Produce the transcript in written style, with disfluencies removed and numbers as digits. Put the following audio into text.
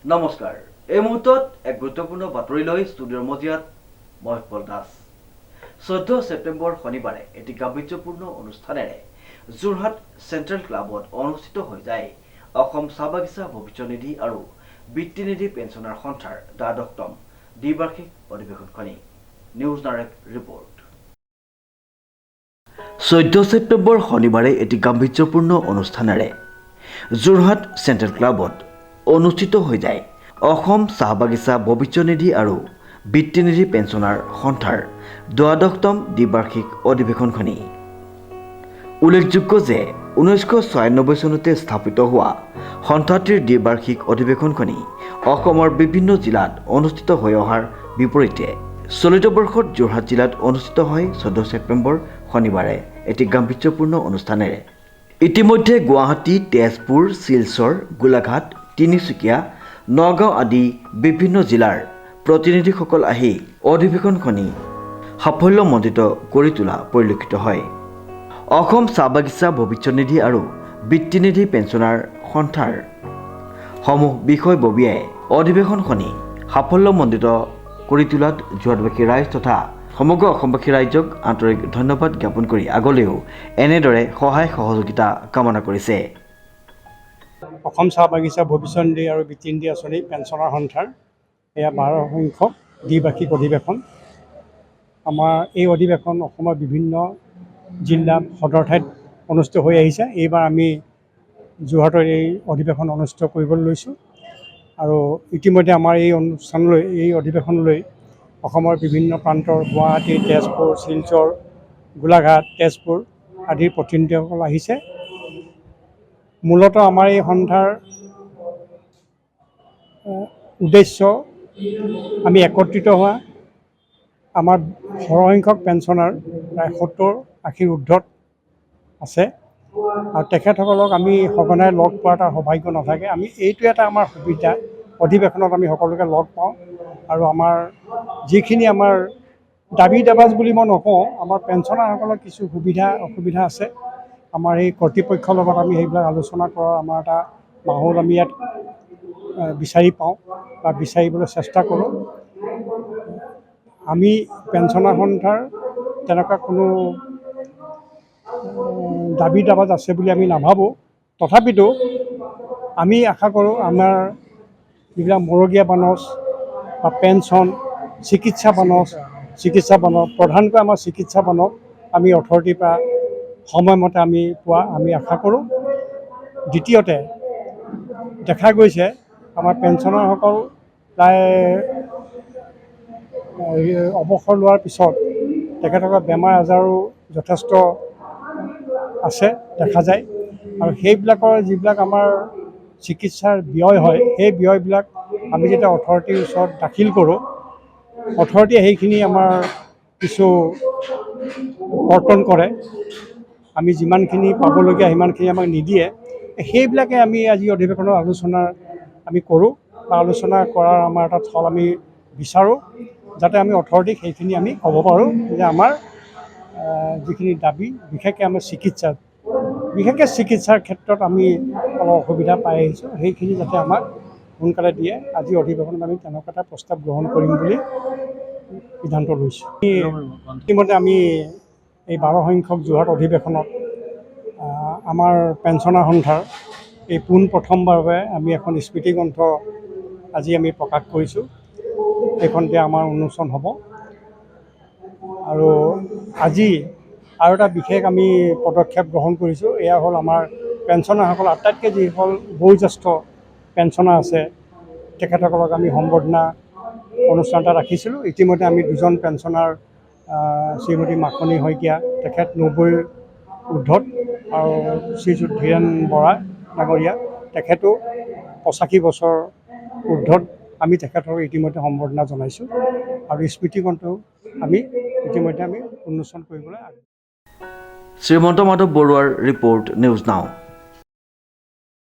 নমস্কাৰ। এই মুহূৰ্তত এক গুৰুত্বপূৰ্ণ বাতৰি লৈ ষ্টুডিঅ'ৰ মজিয়াত মই সুবল দাস। 14 ছেপ্টেম্বৰ শনিবাৰে এটি গাম্ভীৰ্যপূৰ্ণ অনুষ্ঠানেৰে যোৰহাট চেণ্ট্ৰেল ক্লাবত অনুষ্ঠিত হৈ যায় অসম চাহ বাগিচা ভৱিষ্যত নিধি আৰু বৃত্তিনিধি পেঞ্চনাৰ সন্থাৰ দ্বাদশতম দ্বিবাৰ্ষিক অধিৱেশনখনি। News direct report. 14 ছেপ্টেম্বৰ শনিবাৰে এটি গাম্ভীৰ্যপূৰ্ণ অনুষ্ঠানেৰে যোৰহাট চেণ্ট্ৰেল ক্লাবত অনুষ্ঠিত হৈ যায় অসম চাহ বাগিচা ভৱিষ্যত নিধি আৰু বৃত্তিনিধি পেঞ্চনাৰ সন্থাৰ দ্বাদশতম দ্বিবাৰ্ষিক অধিৱেশনখনি। উল্লেখযোগ্য যে 1996 চনতে স্থাপিত হোৱা সন্থাটিৰ দ্বিবাৰ্ষিক অধিৱেশনখনি অসমৰ বিভিন্ন জিলাত অনুষ্ঠিত হৈ অহাৰ বিপৰীতে চলিত বৰ্ষত যোৰহাট জিলাত অনুষ্ঠিত হয় 14 ছেপ্টেম্বৰ শনিবাৰে এটি গাম্ভীৰ্যপূৰ্ণ অনুষ্ঠানেৰে। ইতিমধ্যে গুৱাহাটী, তেজপুৰ, শিলচৰ, গোলাঘাট, তিনিচুকীয়া, নগাঁও আদি বিভিন্ন জিলাৰ প্ৰতিনিধিসকল আহি অধিৱেশনখনি সাফল্যমণ্ডিত কৰি তোলা পৰিলক্ষিত হয়। অসম চাহ বাগিচা ভৱিষ্যত নিধি আৰু বৃত্তিনিধি পেঞ্চনাৰ সন্থাৰ সমূহ বিষয়ববীয়াই অধিৱেশনখনি সাফল্যমণ্ডিত কৰি তোলাত যোৰহাটবাসী ৰাইজ তথা সমগ্ৰ অসমবাসী ৰাইজক আন্তৰিক ধন্যবাদ জ্ঞাপন কৰি আগলৈও এনেদৰে সহায় সহযোগিতা কামনা কৰিছে। অসম চাহ বাগিচা ভৱিষ্যত নিধি আৰু বৃত্তিনিধি আঁচনি পেঞ্চনাৰ সন্থাৰ এয়া 12 সংখ্যক দ্বিবাৰ্ষিক অধিৱেশন। আমাৰ এই অধিৱেশন অসমৰ বিভিন্ন জিলা সদৰ ঠাইত অনুষ্ঠিত হৈ আহিছে। এইবাৰ আমি যোৰহাটৰ এই অধিৱেশন অনুষ্ঠিত কৰিবলৈ লৈছোঁ আৰু ইতিমধ্যে আমাৰ এই অধিৱেশনলৈ অসমৰ বিভিন্ন প্ৰান্তৰ গুৱাহাটী, তেজপুৰ, শিলচৰ, গোলাঘাট, তেজপুৰ আদিৰ প্ৰতিনিধিসকল আহিছে। মূলতঃ আমাৰ এই সন্থাৰ উদ্দেশ্য আমি একত্ৰিত হোৱা। আমাৰ সৰহসংখ্যক পেঞ্চনাৰ প্ৰায় 70-80 ঊৰ্ধত আছে আৰু তেখেতসকলক আমি সঘনাই লগ পোৱাৰ এটা সৌভাগ্য নাথাকে। আমি এইটো এটা আমাৰ সুবিধা, অধিৱেশনত আমি সকলোকে লগ পাওঁ আৰু আমাৰ যিখিনি আমাৰ দাবী দাবাজ বুলি মই নকওঁ, আমাৰ পেঞ্চনাৰসকলৰ কিছু সুবিধা অসুবিধা আছে। আমাৰ এই কৰ্তৃপক্ষৰ লগত আমি সেইবিলাক আলোচনা কৰাৰ আমাৰ এটা মাহল আমি ইয়াত বিচাৰি পাওঁ বা বিচাৰিবলৈ চেষ্টা কৰোঁ। আমি পেঞ্চনাৰ সন্থাৰ তেনেকুৱা কোনো দাবী দাবাজ আছে বুলি আমি নাভাবোঁ। তথাপিতো আমি আশা কৰোঁ আমাৰ যিবিলাক মৰগীয়া বানচ বা পেঞ্চন, চিকিৎসা বানচ, প্ৰধানকৈ আমাৰ চিকিৎসা বানক আমি অথৰিটিৰ পৰা সময়মতে আমি পোৱা আমি আশা কৰোঁ। দ্বিতীয়তে দেখা গৈছে আমাৰ পেঞ্চনাৰসকল প্ৰায় অৱসৰ লোৱাৰ পিছত তেখেতসকলৰ বেমাৰ আজাৰো যথেষ্ট আছে দেখা যায় আৰু সেইবিলাকৰ যিবিলাক আমাৰ চিকিৎসাৰ ব্যয় হয়, সেই ব্যয়বিলাক আমি যেতিয়া অথৰিটিৰ ওচৰত দাখিল কৰোঁ, অথৰিটিয়ে সেইখিনি আমাৰ কিছু কৰ্তন কৰে। আমি যিমানখিনি পাবলগীয়া সিমানখিনি আমাক নিদিয়ে। সেইবিলাকে আমি আজি অধিৱেশনৰ আলোচনা আমি কৰোঁ বা আলোচনা কৰাৰ আমাৰ এটা থল আমি বিচাৰোঁ, যাতে আমি অথৰিটিক সেইখিনি আমি ক'ব পাৰোঁ যে আমাৰ যিখিনি দাবী, বিশেষকৈ আমাৰ চিকিৎসাৰ ক্ষেত্ৰত আমি অলপ অসুবিধা পাই আহিছোঁ, সেইখিনি যাতে আমাক সোনকালে দিয়ে। আজি অধিৱেশনত আমি তেনেকুৱা এটা প্ৰস্তাৱ গ্ৰহণ কৰিম বুলি সিদ্ধান্ত লৈছোঁ। ইতিমধ্যে আমি এই 12 সংখ্যক যোৰহাট অধিৱেশনত আমাৰ পেঞ্চনাৰ সন্থাৰ এই পোনপ্ৰথমবাৰৰ বাবে আমি এখন স্মৃতিগ্ৰন্থ আজি আমি প্ৰকাশ কৰিছোঁ। সেইখনতে আমাৰ উন্মোচন হ'ব আৰু আজি আৰু এটা বিশেষ আমি পদক্ষেপ গ্ৰহণ কৰিছোঁ। এয়া হ'ল আমাৰ পেঞ্চনাৰসকল আটাইতকৈ যিসকল বয়োজ্যেষ্ঠ পেঞ্চনাৰ আছে তেখেতসকলক আমি সম্বৰ্ধনা অনুষ্ঠান এটা ৰাখিছিলোঁ। ইতিমধ্যে আমি 2জন পেঞ্চনাৰ, শ্ৰীমতী মাখনী শইকীয়া, তেখেত 90ৰ ঊৰ্ধত, আৰু শ্ৰীযুত ধীৰেন বৰা ডাঙৰীয়া, তেখেতো 85 বছৰ ঊৰ্ধত। আমি তেখেতক ইতিমধ্যে সম্বৰ্ধনা জনাইছোঁ আৰু স্মৃতিগ্ৰন্থও আমি ইতিমধ্যে আমি উন্মোচন কৰিবলৈ শ্ৰীমন্ত মাধৱ বৰুৱাৰ ৰিপৰ্ট, নিউজ নাও।